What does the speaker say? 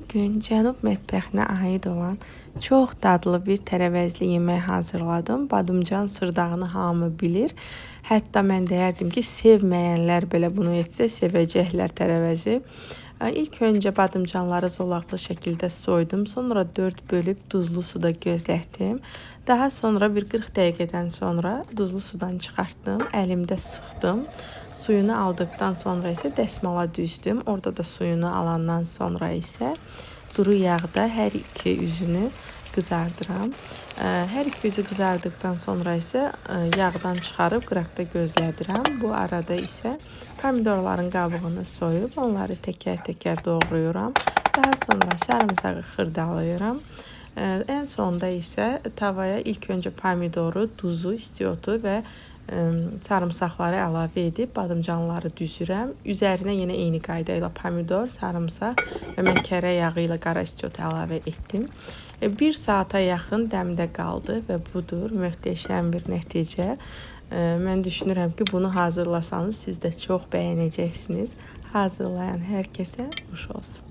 gün Cənub mətbəxinə aid olan çox dadlı bir tərəvəzli yemək hazırladım. Badımcan sırdağını hamı bilir. Hətta mən deyərdim ki, sevməyənlər belə bunu etsə sevəcəklər tərəvəzi. İlk öncə badımcanları zolaqlı şəkildə soydum. Sonra 4 bölüb duzlu suda gözlətdim. Daha sonra bir 40 dəqiqədən sonra duzlu sudan çıxartdım. Əlimdə sıxdım. Suyunu aldıqdan sonra isə dəsmala düzdüm. Orada da suyunu alandan sonra isə duru yağda hər iki üzünü qızardıram. Hər iki üzü qızardıqdan sonra isə yağdan çıxarıb qıraqda gözlədirəm. Bu arada isə pomidorların qabığını soyub onları təkər-təkər doğrayıram. Daha sonra sarımsağı xırdalayıram. Ən sonda isə tavaya ilk öncə pomidoru, duzu, istiotu və sarımsaqları əlavə edib badımcanları düzürəm. Üzərinə yenə eyni qayda ilə pomidor, sarımsaq və mən kərə yağı ilə qara istiot əlavə etdim. 1 saata yaxın dəmdə qaldı və budur, möhtəşəm bir nəticə. Mən düşünürəm ki, bunu hazırlasanız siz də çox bəyənəcəksiniz. Hazırlayan hər kəsə xoş olsun.